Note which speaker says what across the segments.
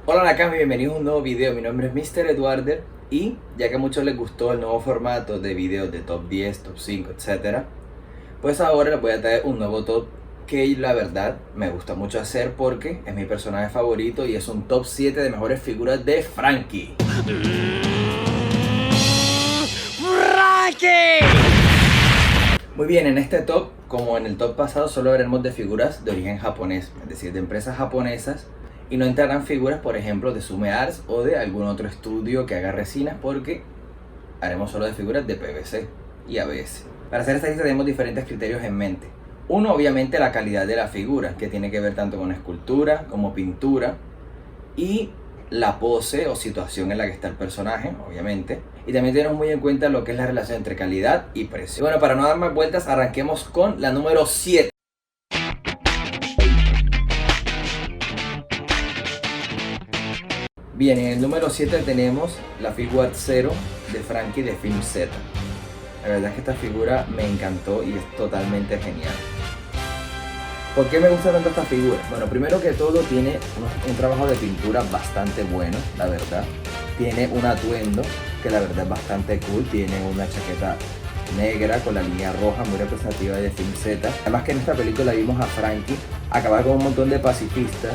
Speaker 1: Hola Nakami, bienvenidos a un nuevo video. Mi nombre es Mr. Eduarder y ya que a muchos les gustó el nuevo formato de videos de top 10, top 5, etc., pues ahora les voy a traer un nuevo top que la verdad me gusta mucho hacer porque es mi personaje favorito y es un top 7 de mejores figuras de Franky. Muy bien, en este top, como en el top pasado, solo veremos de figuras de origen japonés, es decir, de empresas japonesas, y no entrarán figuras, por ejemplo, de Sume Arts o de algún otro estudio que haga resinas, porque haremos solo de figuras de PVC y ABS. Para hacer esta lista tenemos diferentes criterios en mente. Uno, obviamente, la calidad de la figura, que tiene que ver tanto con escultura como pintura, y la pose o situación en la que está el personaje, obviamente. Y también tenemos muy en cuenta lo que es la relación entre calidad y precio. Y bueno, para no dar más vueltas, arranquemos con la número 7. Bien, en el número 7 tenemos la Figuart Zero de Franky de Film Z. La verdad es que esta figura me encantó y es totalmente genial. ¿Por qué me gusta tanto esta figura? Bueno, primero que todo tiene un trabajo de pintura bastante bueno, la verdad. Tiene un atuendo que la verdad es bastante cool. Tiene una chaqueta negra con la línea roja muy representativa de Film Z. Además que en esta película vimos a Franky acabar con un montón de pacifistas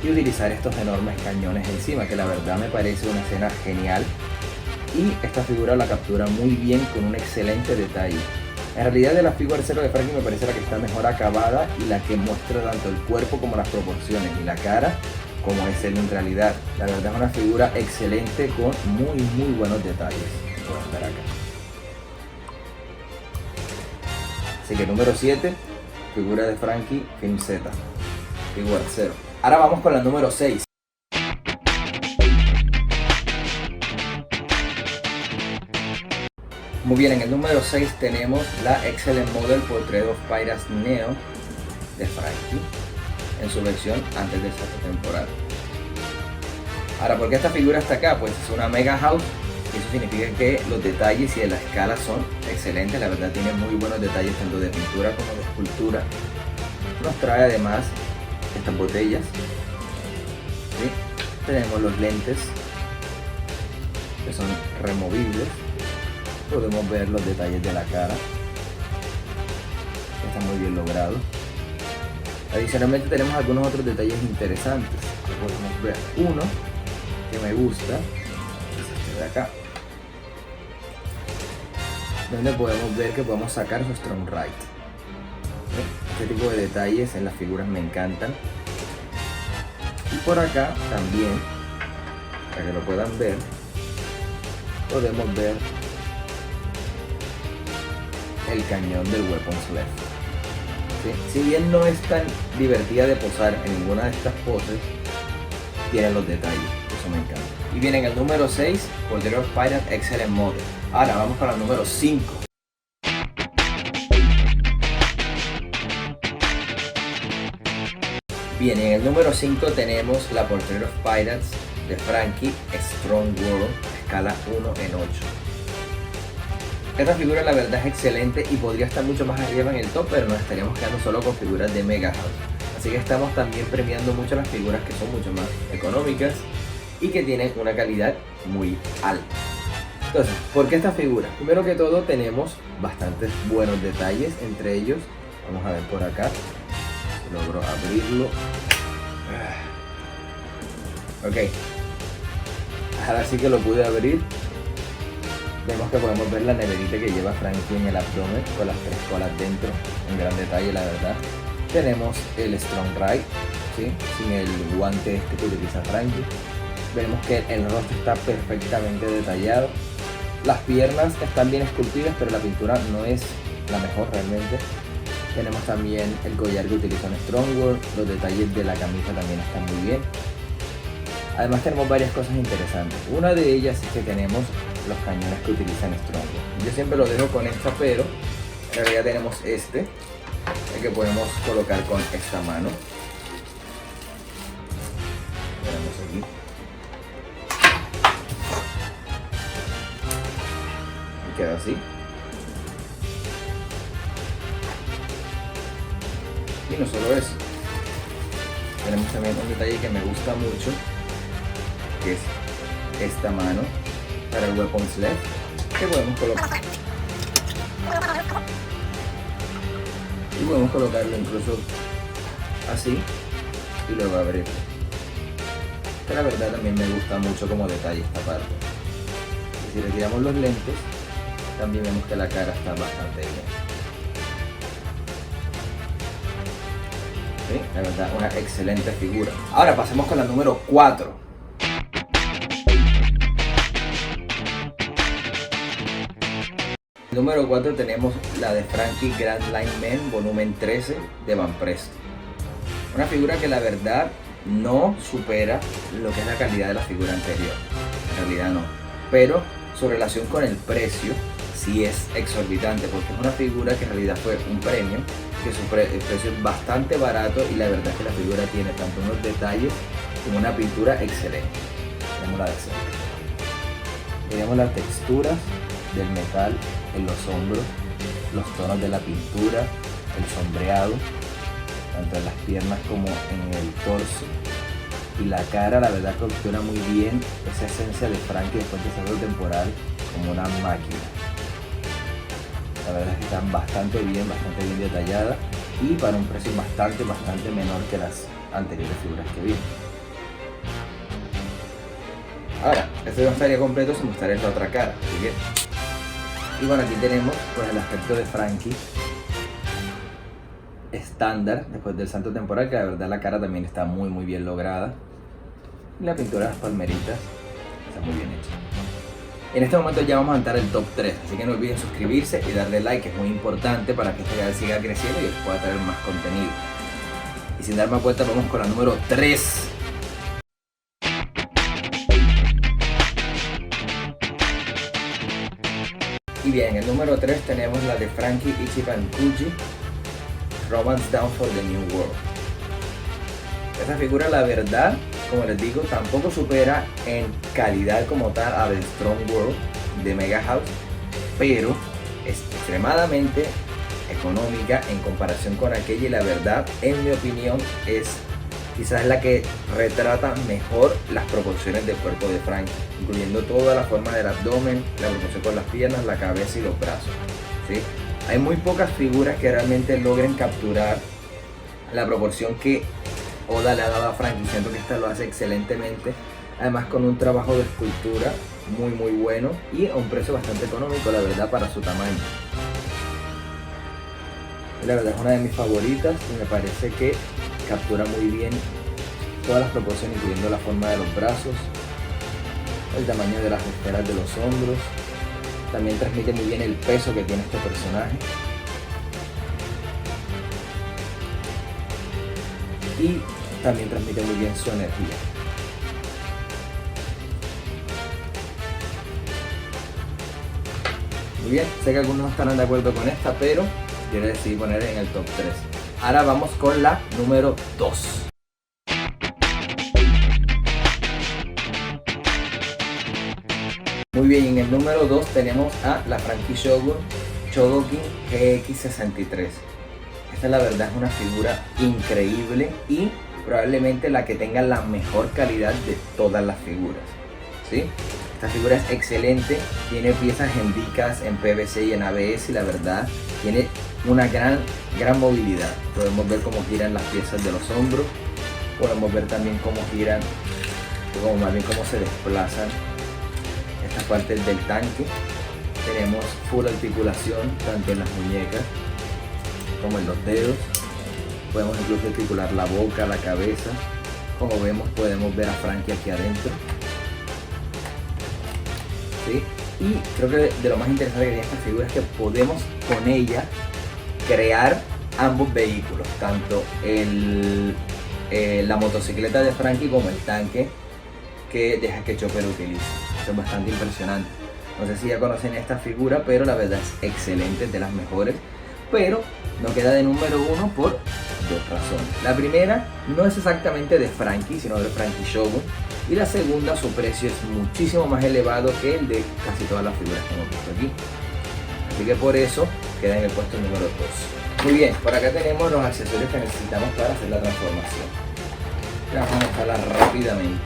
Speaker 1: y utilizar estos enormes cañones encima, que la verdad me parece una escena genial. Y esta figura la captura muy bien con un excelente detalle. En realidad de la Figuart Zero de Franky me parece la que está mejor acabada y la que muestra tanto el cuerpo como las proporciones y la cara como es él en realidad. La verdad es una figura excelente con muy buenos detalles. Voy a ver acá. Así que número 7, figura de Franky Film Z, Figuart Zero. Ahora vamos con la número 6. Muy bien, en el número 6 tenemos la Excellent Model Portrait of Pirates Neo de Franky en su versión antes de esta temporada. Ahora, ¿por qué esta figura está acá? Pues es una Mega House y eso significa que los detalles y de la escala son excelentes. La verdad tiene muy buenos detalles tanto de pintura como de escultura. Nos trae además estas botellas. ¿Sí? Tenemos los lentes que son removibles. Podemos ver los detalles de la cara. Está muy bien logrado. Adicionalmente tenemos algunos otros detalles interesantes que podemos ver. Uno que me gusta es este de acá, donde podemos ver que podemos sacar su Strong Right. Este tipo de detalles en las figuras me encantan. Y por acá también, para que lo puedan ver, podemos ver el cañón del Weapons Left. ¿Sí? Si bien no es tan divertida de posar en ninguna de estas poses, tiene los detalles, eso me encanta. Y viene en el número 6, Portrait of Pirates Excellent Model. Ahora vamos para el número 5. Bien, en el número 5 tenemos la Portrait of Pirates de Franky Strong World, escala 1:8. Esta figura la verdad es excelente y podría estar mucho más arriba en el top, pero nos estaríamos quedando solo con figuras de Mega House. Así que estamos también premiando mucho las figuras que son mucho más económicas y que tienen una calidad muy alta. Entonces, ¿por qué esta figura? Primero que todo tenemos bastantes buenos detalles, entre ellos, vamos a ver por acá, si logro abrirlo. Ok, ahora sí que lo pude abrir. Vemos que podemos ver la neverita que lleva Franky en el abdomen con las 3 colas dentro, en gran detalle la verdad. Tenemos el Strong Right, ¿sí? Sin el guante este que utiliza Franky. Vemos que el rostro está perfectamente detallado. Las piernas están bien esculpidas, pero la pintura no es la mejor realmente. Tenemos también el collar que utiliza en Strongworld, los detalles de la camisa también están muy bien. Además tenemos varias cosas interesantes. Una de ellas es que tenemos los cañones que utilizan Strongworld. Yo siempre lo dejo con esta, pero en realidad tenemos este, el que podemos colocar con esta mano. Tenemos aquí. Y queda así. Y no solo eso, tenemos también un detalle que me gusta mucho, que es esta mano para el weapon sled, que podemos colocar. Y podemos colocarlo incluso así y luego abrirlo. Que la verdad también me gusta mucho como detalle esta parte. Y si retiramos los lentes, también vemos que la cara está bastante bien. ¿Sí? La verdad, una excelente figura. Ahora pasemos con la número 4. Número 4 tenemos la de Franky Grand Line Men volumen 13 de Van Presto. Una figura que la verdad no supera lo que es la calidad de la figura anterior. En realidad no. Pero su relación con el precio sí es exorbitante, porque es una figura que en realidad fue un premio, que el precio es bastante barato y la verdad es que la figura tiene tanto unos detalles como una pintura excelente. Tenemos la de cerca. Tenemos las texturas del metal en los hombros, los tonos de la pintura, el sombreado, tanto en las piernas como en el torso. Y la cara, la verdad, captura muy bien esa esencia de Franky después de salto temporal como una máquina. La verdad es que están bastante bien detalladas y para un precio bastante menor que las anteriores figuras que vi. Ahora, este no estaría completo sin mostrarles la otra cara. Así que... Y bueno, aquí tenemos pues, el aspecto de Franky estándar después del salto temporal, que la verdad la cara también está muy bien lograda. Y la pintura de las palmeritas está muy bien hecha. En este momento ya vamos a entrar el top 3, así que no olviden suscribirse y darle like, que es muy importante para que este canal siga creciendo y les pueda traer más contenido. Y sin dar más vueltas, vamos con la número 3. Y bien, en el número 3 tenemos la de Franky Ichiban Kuji, Romance Down for the New World. Esta figura, la verdad, como les digo, tampoco supera en calidad como tal a The Strong World de Mega House, pero es extremadamente económica en comparación con aquella y la verdad, en mi opinión, es quizás la que retrata mejor las proporciones del cuerpo de Franky, incluyendo toda la forma del abdomen, la proporción con las piernas, la cabeza y los brazos, ¿sí? Hay muy pocas figuras que realmente logren capturar la proporción que Oda le ha dado a Franky. Siento que esta lo hace excelentemente, además con un trabajo de escultura muy bueno y a un precio bastante económico, la verdad, para su tamaño. La verdad es una de mis favoritas y me parece que captura muy bien todas las proporciones, incluyendo la forma de los brazos, el tamaño de las esferas de los hombros. También transmite muy bien el peso que tiene este personaje. Y también transmite muy bien su energía. Muy bien, sé que algunos no estarán de acuerdo con esta, pero yo le decidí poner en el top 3. Ahora vamos con la número 2. Muy bien, en el número 2 tenemos a la Franky Shogun Chogokin GX63. Esta la verdad es una figura increíble y probablemente la que tenga la mejor calidad de todas las figuras, ¿sí? Esta figura es excelente, tiene piezas hendicas en PVC y en ABS y la verdad tiene una gran movilidad. Podemos ver cómo giran las piezas de los hombros, podemos ver también cómo giran, como más bien cómo se desplazan estas partes del tanque. Tenemos full articulación tanto en las muñecas como en los dedos. Podemos incluso articular la boca, la cabeza. Como vemos, podemos ver a Franky aquí adentro, ¿sí? Y creo que de lo más interesante que tiene esta figura es que podemos con ella crear ambos vehículos, tanto la motocicleta de Franky como el tanque que deja que Chopper utilice. Esto es bastante impresionante. No sé si ya conocen esta figura, pero la verdad es excelente, es de las mejores. Pero no queda de número 1 por dos razones. La primera no es exactamente de Franky, sino de Franky Shogun. Y la segunda, su precio es muchísimo más elevado que el de casi todas las figuras que hemos visto aquí. Así que por eso queda en el puesto número 2. Muy bien, por acá tenemos los accesorios que necesitamos para hacer la transformación. Vamos a mostrarla rápidamente.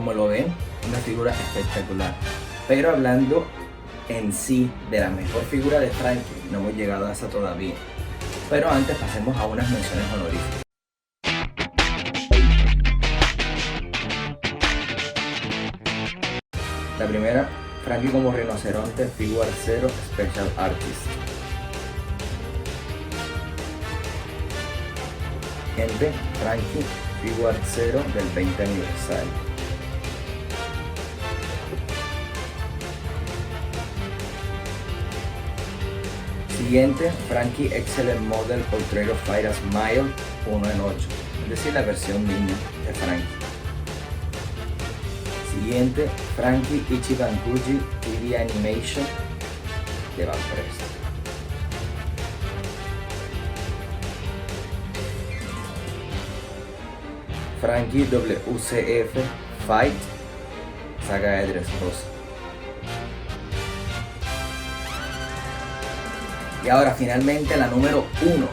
Speaker 1: como lo ven, una figura espectacular. Pero hablando en sí de la mejor figura de Franky, no hemos llegado a esa todavía. Pero antes pasemos a unas menciones honoríficas. La primera, Franky como rinoceronte Figuart Zero Special Artist. Gente, Franky Figuart Zero del 20 aniversario. Siguiente, Franky Excellent Model Portrait of Fire Smile 1 en 8, es decir, la versión niña de Franky. Siguiente, Franky Ichiban Kuji 3D Animation de Van Prest. Franky WCF Fight Saga de Dressrosa. Y ahora finalmente la número 1.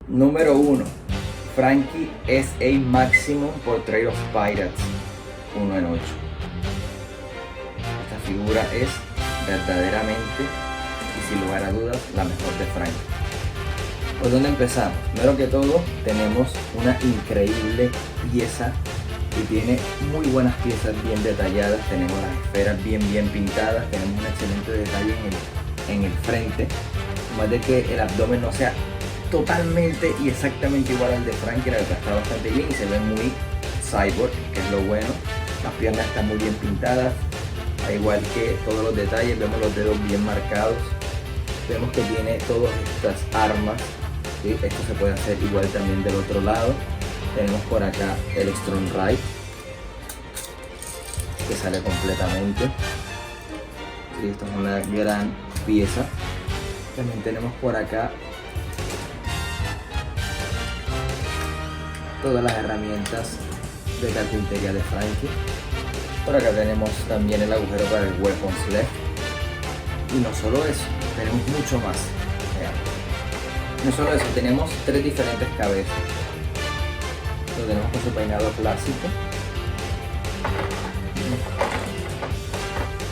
Speaker 1: Número 1. Franky SA Maximum Portrait of Pirates 1 en 8. Esta figura es verdaderamente y sin lugar a dudas la mejor de Franky. ¿Por dónde empezamos? Primero que todo tenemos una increíble pieza y tiene muy buenas piezas bien detalladas. Tenemos las esferas bien pintadas, tenemos un excelente detalle en el frente, más de que el abdomen no sea totalmente y exactamente igual al de Franky, la verdad está bastante bien y se ve muy cyborg, que es lo bueno. Las piernas están muy bien pintadas, al igual que todos los detalles. Vemos los dedos bien marcados, vemos que tiene todas estas armas, ¿sí? Esto se puede hacer igual también del otro lado. Tenemos por acá el Strong Right, que sale completamente, ¿sí? Esto es una gran pieza. También tenemos por acá todas las herramientas de carpintería de Franky. Por acá tenemos también el agujero para el Weapon Sleeve. Y no solo eso, tenemos mucho más. Vean. No solo eso, tenemos 3 diferentes cabezas. Lo tenemos con su peinado clásico.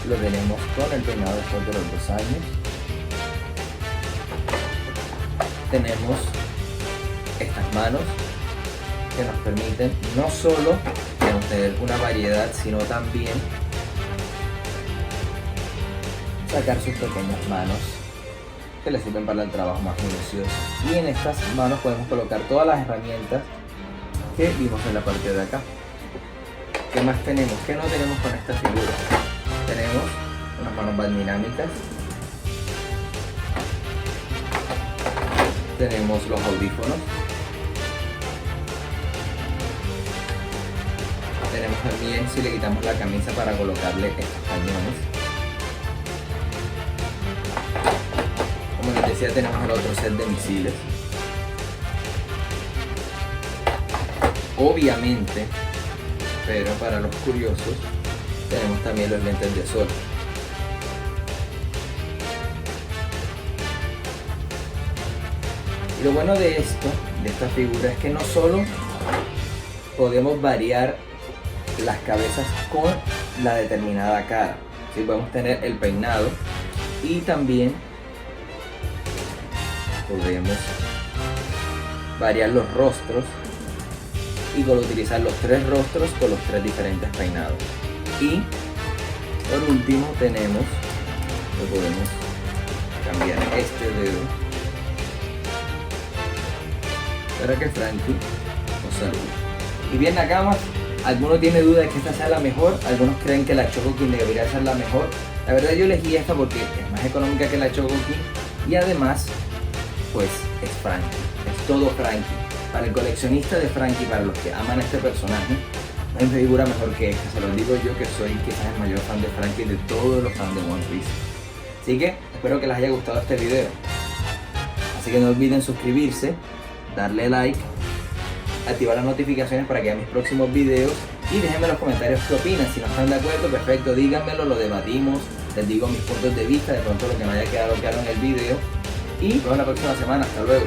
Speaker 1: Lo tenemos con el peinado después de los 2 años. Tenemos estas manos que nos permiten no solo tener una variedad, sino también sacar sus pequeñas manos que le sirven para el trabajo más minucioso. Y en estas manos podemos colocar todas las herramientas que vimos en la parte de acá. ¿Qué más tenemos? ¿Qué no tenemos con esta figura? Tenemos unas manos más dinámicas. Tenemos los audífonos. Tenemos también, si le quitamos la camisa, para colocarle estos cañones. Como les decía, tenemos el otro set de misiles. Obviamente, pero para los curiosos, tenemos también los lentes de sol. Y lo bueno de esta figura, es que no solo podemos variar las cabezas con la determinada cara, ¿sí? Podemos tener el peinado y también podemos variar los rostros y utilizar los 3 rostros con los 3 diferentes peinados. Y por último tenemos que podemos cambiar este dedo para que Franky nos salude. Y bien, Nakamas, algunos tienen duda de que esta sea la mejor, algunos creen que la Choco King debería ser la mejor. La verdad, yo elegí esta porque es más económica que la Choco King y además pues es Franky, es todo Franky. Para el coleccionista de Franky, para los que aman a este personaje, no hay figura mejor que esta. Se los digo yo, que soy quizás el mayor fan de Franky de todos los fans de One Piece. Así que espero que les haya gustado este video. Así que no olviden suscribirse, darle like, activar las notificaciones para que vean mis próximos videos y déjenme en los comentarios qué opinan. Si no están de acuerdo, perfecto, díganmelo, lo debatimos, les digo mis puntos de vista, de pronto lo que no haya quedado claro en el video. Y nos vemos la próxima semana. Hasta luego.